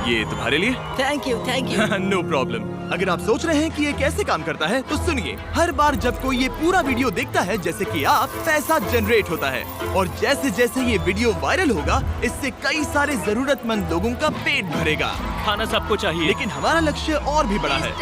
ये तुम्हारे लिए। Thank you know problem. अगर आप सोच रहे हैं कि ये कैसे काम करता है तो सुनिए, हर बार जब कोई ये पूरा वीडियो देखता है जैसे कि आप, पैसा जनरेट होता है और जैसे जैसे ये वीडियो वायरल होगा इससे कई सारे जरूरतमंद लोगों का पेट भरेगा। खाना सबको चाहिए, लेकिन हमारा लक्ष्य और भी बड़ा है।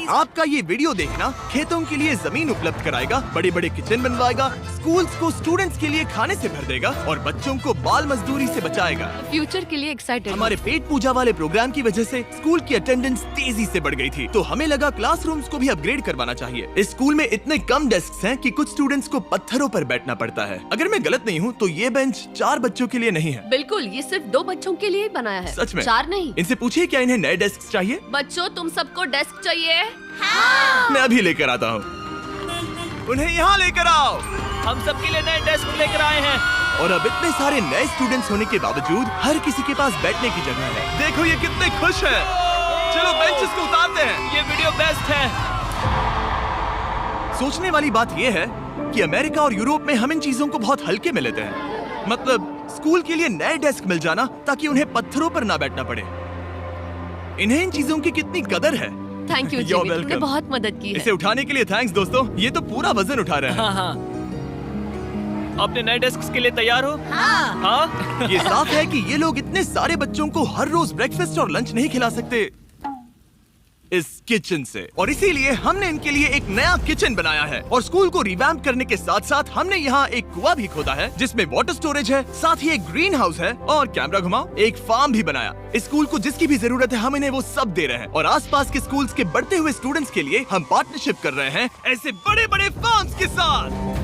आपका ये वीडियो देखना खेतों के लिए जमीन उपलब्ध कराएगा, बड़े बड़े किचन बनवाएगा, स्कूल्स को स्टूडेंट्स के लिए खाने से भर देगा और बच्चों को बाल मजदूरी से बचाएगा। फ्यूचर के लिए एक्साइटेड। हमारे पेट पूजा वाले प्रोग्राम की वजह से स्कूल की अटेंडेंस तेजी से बढ़ गई थी, तो हमें लगा क्लासरूम्स को भी अपग्रेड करवाना चाहिए। इस स्कूल में इतने कम डेस्क हैं कि कुछ स्टूडेंट्स को पत्थरों पर बैठना पड़ता है। अगर मैं गलत नहीं हूँ तो ये बेंच 4 बच्चों के लिए नहीं है। बिल्कुल, ये सिर्फ 2 बच्चों के लिए ही बनाया है। सच में? 4 नहीं। इनसे पूछिए क्या इन्हें नए डेस्क चाहिए। बच्चों, तुम सबको डेस्क चाहिए? मैं अभी लेकर आता हूँ। उन्हें यहाँ लेकर आओ। हम सबके लिए नए डेस्क लेकर आए हैं। और अब इतने सारे नए स्टूडेंट्स होने के बावजूद हर किसी के पास बैठने की जगह है। देखो ये कितने खुश हैं। चलो बेंचेस को उतारते हैं। ये वीडियो बेस्ट है। सोचने वाली बात ये है कि अमेरिका और यूरोप में हम इन चीजों को बहुत हल्के में लेते हैं। मतलब स्कूल के लिए नए डेस्क मिल जाना ताकि उन्हें पत्थरों पर ना बैठना पड़े। इन्हें इन चीजों की कितनी कदर है। थैंक यू You're जिमी, तुमने welcome. बहुत मदद की है। इसे उठाने के लिए थैंक्स दोस्तों। ये तो पूरा वजन उठा रहे हैं। हाँ हाँ। अपने नए डेस्क के लिए तैयार हो? हाँ। ये साफ है कि ये लोग इतने सारे बच्चों को हर रोज ब्रेकफास्ट और लंच नहीं खिला सकते इस किचन से, और इसीलिए हमने इनके लिए एक नया किचन बनाया है। और स्कूल को रिवैम्प करने के साथ साथ हमने यहाँ एक कुआं भी खोदा है जिसमें वाटर स्टोरेज है, साथ ही एक ग्रीन हाउस है और कैमरा घुमाओ, एक फार्म भी बनाया। इस स्कूल को जिसकी भी जरूरत है हम इन्हें वो सब दे रहे हैं। और आसपास के स्कूल्स के बढ़ते हुए स्टूडेंट्स के लिए हम पार्टनरशिप कर रहे हैं ऐसे बड़े बड़े फार्म्स के साथ।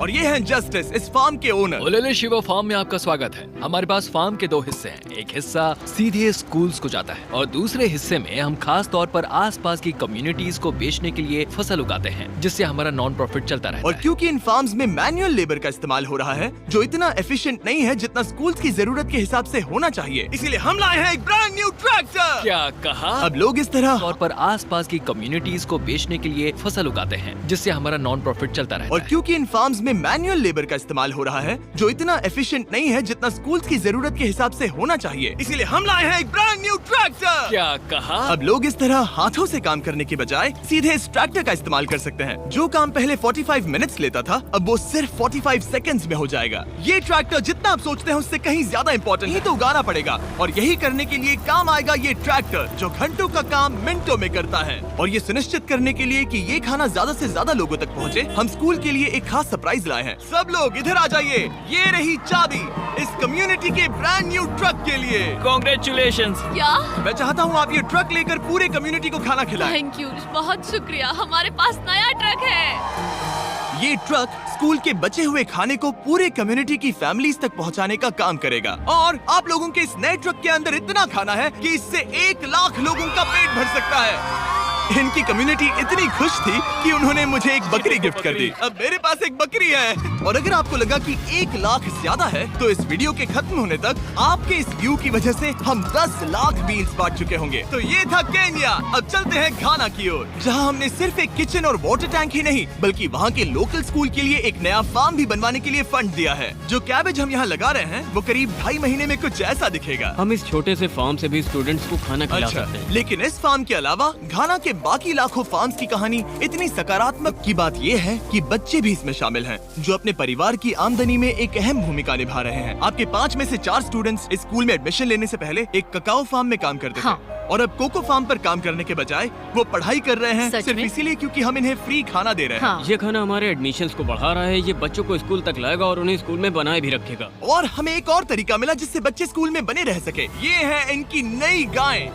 और ये हैं जस्टिस, इस फार्म के ओनर। ओलेले शिवा फार्म में आपका स्वागत है। हमारे पास फार्म के 2 हिस्से हैं। एक हिस्सा सीधे स्कूल्स को जाता है और दूसरे हिस्से में हम खास तौर पर आसपास की कम्युनिटीज को बेचने के लिए फसल उगाते हैं, जिससे हमारा नॉन प्रॉफिट चलता रहता और है। क्योंकि इन फार्म्स में मैनुअल लेबर का इस्तेमाल हो रहा है जो इतना एफिशिएंट नहीं है जितना स्कूल्स की जरूरत के हिसाब से होना चाहिए, इसीलिए हम लाए हैं एक ब्रांड न्यू ट्रैक्टर। क्या कहा? अब लोग इस तरह तौर पर आसपास की कम्युनिटीज को बेचने के लिए फसल उगाते हैं, जिससे हमारा नॉन प्रॉफिट चलता रहता और है। क्योंकि इन फार्म्स में मैनुअल लेबर का इस्तेमाल हो रहा है जो इतना एफिशिएंट नहीं है जितना स्कूल्स की जरूरत के हिसाब से होना चाहिए, इसीलिए हम लाए हैं एक ब्रांड न्यू ट्रैक्टर। क्या कहा? अब लोग इस तरह हाथों से काम करने के बजाय सीधे इस ट्रैक्टर का इस्तेमाल कर सकते हैं। जो काम पहले 45 मिनट्स लेता था अब वो सिर्फ 45 सेकंड्स में हो जाएगा। ये ट्रैक्टर जितना आप सोचते हैं उससे कहीं ज्यादा इम्पोर्टेंट ही तो उगाना पड़ेगा, और यही करने के लिए काम आएगा ये ट्रैक्टर जो घंटों का काम मिनटों में करता है। और ये सुनिश्चित करने के लिए कि ये खाना ज्यादा से ज्यादा लोगों तक पहुँचे, हम स्कूल के लिए एक खास सरप्राइज लाए हैं। सब लोग इधर आ जाइए, ये रही चाबी इस कम्युनिटी के ब्रांड न्यू ट्रक के लिए। Congratulations! क्या? मैं चाहता हूँ आप ये ट्रक लेकर पूरे कम्युनिटी को खाना खिलाएं। थैंक यू, बहुत शुक्रिया। हमारे पास नया ट्रक है। ये ट्रक स्कूल के बचे हुए खाने को पूरे कम्युनिटी की फैमिलीज तक पहुंचाने का काम करेगा। और आप लोगों के इस नए ट्रक के अंदर इतना खाना है कि इससे 1 लाख लोगों का पेट भर सकता है। इनकी कम्युनिटी इतनी खुश थी कि उन्होंने मुझे एक बकरी गिफ्ट कर दी। अब मेरे पास एक बकरी है। और अगर आपको लगा कि 1 लाख ज्यादा है तो इस वीडियो के खत्म होने तक आपके इस व्यू की वजह से हम 10 लाख मील्स बांट चुके होंगे। तो ये था केन्या। अब चलते हैं घाना की ओर, जहां हमने सिर्फ एक किचन और वाटर टैंक ही नहीं बल्कि वहां के लोकल स्कूल के लिए एक नया फार्म भी बनवाने के लिए फंड दिया है। जो कैबेज हम यहाँ लगा रहे हैं वो करीब 2.5 महीने में कुछ ऐसा दिखेगा। हम इस छोटे से फार्म से भी स्टूडेंट्स को खाना खिला सकते हैं। लेकिन इस फार्म के अलावा घाना के बाकी लाखों फार्म्स की कहानी इतनी सकारात्मक की बात ये है कि बच्चे भी इसमें शामिल हैं, जो अपने परिवार की आमदनी में एक अहम भूमिका निभा रहे हैं। आपके 5 में से 4 स्टूडेंट्स इस स्कूल में एडमिशन लेने से पहले एक ककाओ फार्म में काम करते थे, और अब कोको फार्म पर काम करने के बजाय वो पढ़ाई कर रहे हैं सिर्फ इसीलिए क्योंकि हम इन्हें फ्री खाना दे रहे हैं। ये खाना हमारे एडमिशन्स को बढ़ा रहा है, ये बच्चों को स्कूल तक लाएगा और उन्हें स्कूल में बनाए भी रखेगा। और हमें एक और तरीका मिला जिससे बच्चे स्कूल में बने रह सके। ये है इनकी नई गायें।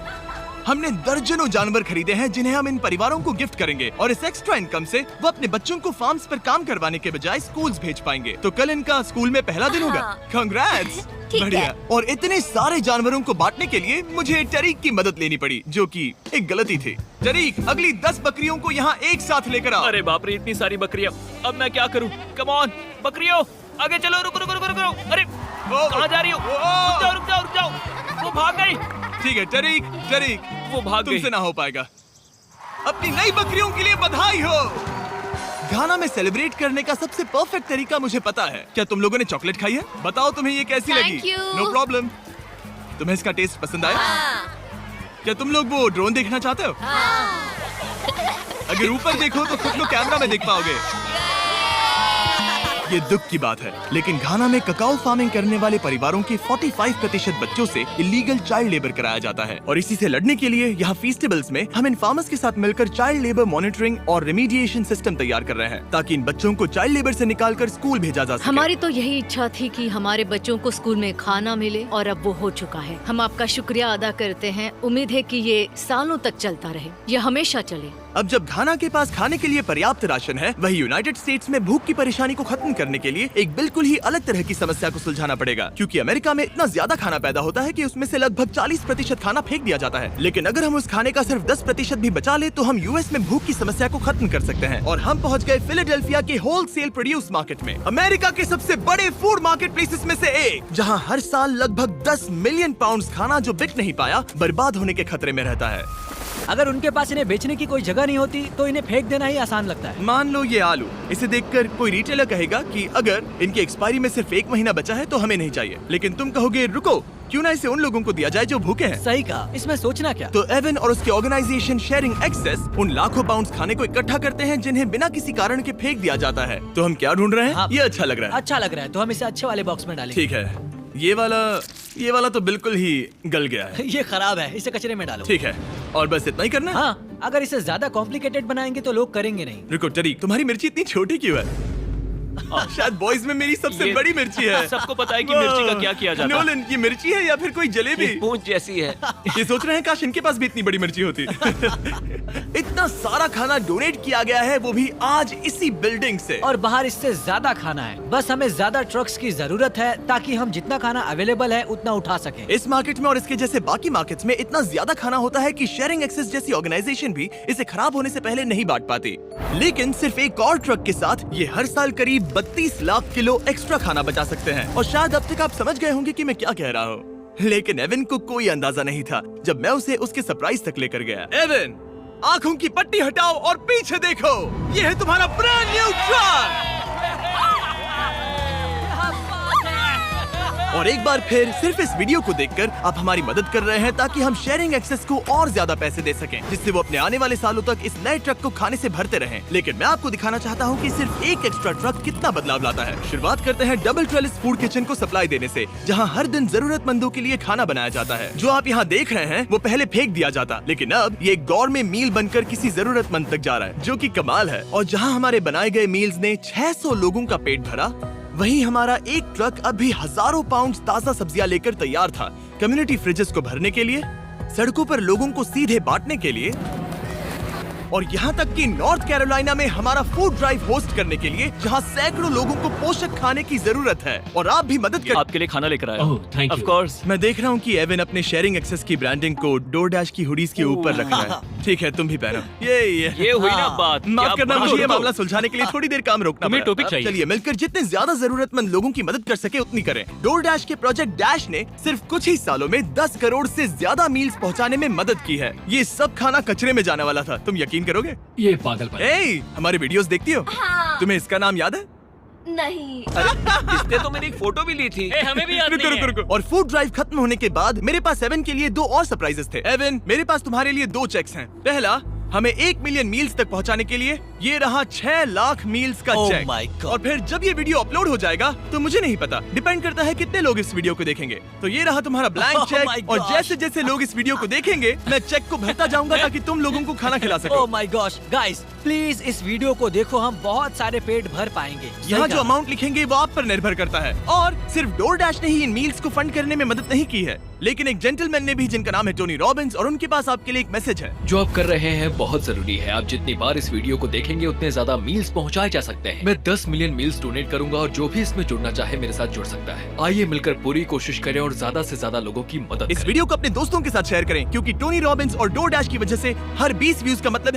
हमने दर्जनों जानवर खरीदे हैं जिन्हें हम इन परिवारों को गिफ्ट करेंगे, और इस एक्स्ट्रा इनकम से वो अपने बच्चों को फार्म्स पर काम करवाने के बजाय स्कूल्स भेज पाएंगे। तो कल इनका स्कूल में पहला दिन होगा। कांग्रेट्स। बढ़िया। और इतने सारे जानवरों को बांटने के लिए मुझे टरीक की मदद लेनी पड़ी, जो कि एक गलती थी। टरीक, अगली 10 बकरियों को यहाँ एक साथ लेकर आओ। अरे बाप रे, इतनी सारी बकरियां। अब मैं क्या करूं? कम ऑन बकरियों, आगे चलो। रुको रुको रुको रुको। अरे कहाँ जा रही हो? रुक जाओ रुक जाओ रुक जाओ। वो भाग गई। ठीक है टरीक, टरीक वो भाग गई। तुमसे ना हो पाएगा। अपनी नई बकरियों के लिए बधाई हो। घाना में सेलिब्रेट करने का सबसे परफेक्ट तरीका मुझे पता है। क्या तुम लोगों ने चॉकलेट खाई है? बताओ तुम्हें ये कैसी Thank लगी? you. No problem. तुम्हें इसका टेस्ट पसंद आया? क्या तुम लोग वो ड्रोन देखना चाहते हो? अगर ऊपर देखो तो खुद को कैमरा में देख पाओगे। ये दुख की बात है, लेकिन घाना में ककाओ फार्मिंग करने वाले परिवारों के 45% बच्चों से इलीगल चाइल्ड लेबर कराया जाता है और इसी से लड़ने के लिए यहाँ फेस्टिवल्स में हम इन फार्मर्स के साथ मिलकर चाइल्ड लेबर मॉनिटरिंग और रेमीडिएशन सिस्टम तैयार कर रहे हैं ताकि इन बच्चों को चाइल्ड लेबर से निकालकर स्कूल भेजा जा सके। हमारी तो यही इच्छा थी कि हमारे बच्चों को स्कूल में खाना मिले और अब वो हो चुका है। हम आपका शुक्रिया अदा करते हैं। उम्मीद है कि ये सालों तक चलता रहे, ये हमेशा चले। अब जब घाना के पास खाने के लिए पर्याप्त राशन है, वही यूनाइटेड स्टेट्स में भूख की परेशानी को खत्म करने के लिए एक बिल्कुल ही अलग तरह की समस्या को सुलझाना पड़ेगा, क्योंकि अमेरिका में इतना ज्यादा खाना पैदा होता है कि उसमें से लगभग 40% खाना फेंक दिया जाता है। लेकिन अगर हम उस खाने का सिर्फ 10% भी बचा ले तो हम यूएस में भूख की समस्या को खत्म कर सकते हैं। और हम पहुँच गए फिलाडेल्फिया के होलसेल प्रोड्यूस मार्केट में, अमेरिका के सबसे बड़े फूड मार्केट प्लेसेस में से एक, जहाँ हर साल लगभग 10 मिलियन पाउंड खाना जो बिक नहीं पाया बर्बाद होने के खतरे में रहता है। अगर उनके पास इन्हें बेचने की कोई जगह नहीं होती तो इन्हें फेंक देना ही आसान लगता है। मान लो ये आलू, इसे देखकर कोई रिटेलर कहेगा कि अगर इनकी एक्सपायरी में सिर्फ 1 महीना बचा है तो हमें नहीं चाहिए, लेकिन तुम कहोगे रुको, क्यों ना इसे उन लोगों को दिया जाए जो भूखे हैं। सही कहा, इसमें सोचना क्या। तो एवन और उसके ऑर्गेनाइजेशन शेयरिंग एक्सेस उन लाखों पाउंड्स खाने को इकट्ठा करते हैं जिन्हें बिना किसी कारण के फेंक दिया जाता है। तो हम क्या ढूंढ रहे हैं? हाँ। ये अच्छा लग रहा है। अच्छा लग रहा है तो हम इसे अच्छे वाले बॉक्स में डालेंगे। ठीक है, ये वाला तो बिल्कुल ही गल गया है। ये खराब है, इसे कचरे में डालो। ठीक है, और बस इतना ही करना है? हाँ, अगर इसे ज्यादा कॉम्प्लिकेटेड बनाएंगे तो लोग करेंगे नहीं। रुको टरी, तुम्हारी मिर्ची इतनी छोटी क्यों है? शायद बॉयज में मेरी सबसे ये बड़ी मिर्ची है। सबको पता है कि मिर्ची का क्या किया जाता है। नोलन, ये मिर्ची है या फिर कोई जलेबी? पूंछ जैसी है। ये सोच रहे हैं काश इनके पास भी इतनी बड़ी मिर्ची होती। इतना सारा खाना डोनेट किया गया है, वो भी आज इसी बिल्डिंग से। और बाहर इससे ज्यादा खाना है, बस हमें ज्यादा ट्रक्स की जरूरत है ताकि हम जितना खाना अवेलेबल है उतना उठा सकें। इस मार्केट में और इसके जैसे बाकी मार्केट्स में इतना ज्यादा खाना होता है कि शेयरिंग एक्सेस जैसी ऑर्गेनाइजेशन भी इसे खराब होने से पहले नहीं बांट पाती। लेकिन सिर्फ एक और ट्रक के साथ ये हर साल करीब 32 लाख किलो एक्स्ट्रा खाना बचा सकते हैं। और शायद अब तक आप समझ गए होंगे कि मैं क्या कह रहा हूँ, लेकिन एवन को कोई अंदाजा नहीं था जब मैं उसे उसके सरप्राइज तक लेकर गया। एवन, आंखों की पट्टी हटाओ और पीछे देखो, ये है तुम्हारा ब्रांड न्यू ट्रक। और एक बार फिर सिर्फ इस वीडियो को देखकर आप हमारी मदद कर रहे हैं ताकि हम शेयरिंग एक्सेस को और ज्यादा पैसे दे सकें, जिससे वो अपने आने वाले सालों तक इस नए ट्रक को खाने से भरते रहें। लेकिन मैं आपको दिखाना चाहता हूँ कि सिर्फ एक एक्स्ट्रा ट्रक कितना बदलाव लाता है। शुरुआत करते हैं डबल ट्रेलिस फूड किचन को सप्लाई देने से, जहाँ हर दिन जरूरतमंदों के लिए खाना बनाया जाता है। जो आप यहाँ देख रहे हैं वो पहले फेंक दिया जाता, लेकिन अब ये गौरमेट मील बनकर किसी जरूरतमंद तक जा रहा है, जो कि कमाल है। और जहाँ हमारे बनाए गए मील्स ने 600 लोगों का पेट भरा, वहीं हमारा एक ट्रक अभी हजारों पाउंड ताजा सब्जियां लेकर तैयार था, कम्युनिटी फ्रिजेस को भरने के लिए, सड़कों पर लोगों को सीधे बांटने के लिए, और यहाँ तक कि नॉर्थ कैरोलिना में हमारा फूड ड्राइव होस्ट करने के लिए, जहाँ सैकड़ों लोगों को पोषक खाने की जरूरत है। और आप भी मदद कर। आपके लिए खाना लेकर आया। ओह, थैंक यू। Of course. मैं देख रहा हूँ कि एवन अपने शेयरिंग एक्सेस की ब्रांडिंग को डोरडैश की हुडीज के ऊपर रख रहा है। ठीक है, तुम भी पहनो। ये हुई ना बात। माफ करना, क्या मुझे ये बात- मामला सुलझाने के लिए थोड़ी देर काम रोकना तुम्हें पड़ा। टॉपिक चाहिए। चलिए मिलकर जितने ज्यादा जरूरतमंद लोगों की मदद कर सके उतनी करें। डोरडैश के प्रोजेक्ट डैश ने सिर्फ कुछ ही सालों में 10 करोड़ से ज्यादा मील्स पहुंचाने में मदद की है। ये सब खाना कचरे में जाने वाला था, तुम यकीन करोगे? ये पागलपन। ए, हमारे वीडियोस देखती हो? हाँ। तुम्हें इसका नाम याद है? नहीं। इसने तो मेरी एक फोटो भी ली थी। हमें भी याद रुको रुको रुको। और फूड ड्राइव खत्म होने के बाद मेरे पास एवन के लिए 2 और सरप्राइजेस थे। एवन, मेरे पास तुम्हारे लिए 2 चेक्स हैं। पहला, हमें 1 मिलियन मील्स तक पहुंचाने के लिए, ये रहा 6 लाख मील्स का Oh चेक। my God. और फिर जब ये वीडियो अपलोड हो जाएगा तो मुझे नहीं पता, डिपेंड करता है कितने लोग इस वीडियो को देखेंगे। तो ये रहा तुम्हारा ब्लैंक Oh my चेक। और gosh. जैसे जैसे लोग इस वीडियो को देखेंगे, मैं चेक को भरता जाऊंगा ताकि तुम लोगों को खाना खिला सको। Oh my gosh, guys please इस वीडियो को देखो, हम बहुत सारे पेट भर पाएंगे। यहाँ सही जो कहा। अमाउंट लिखेंगे वो आप पर निर्भर करता है। और सिर्फ डोरडैश ने ही इन मील्स को फंड करने में मदद नहीं की है, लेकिन एक जेंटलमैन ने भी, जिनका नाम है टोनी रॉबिन्स, और उनके पास आपके लिए एक मैसेज है। जो आप कर रहे हैं बहुत जरूरी है। आप जितनी बार इस वीडियो को देखेंगे उतने ज्यादा मील्स पहुंचाए जा सकते हैं। मैं 10 मिलियन मील्स डोनेट करूंगा और जो भी इसमें जुड़ना चाहे मेरे साथ जुड़ सकता है। आइए मिलकर पूरी कोशिश करें और ज्यादा से ज्यादा लोगों की मदद इस करें। वीडियो को अपने दोस्तों के साथ शेयर करें, क्योंकि टोनी रॉबिन्स और डोरडैश की वजह से हर 20 व्यूज का मतलब है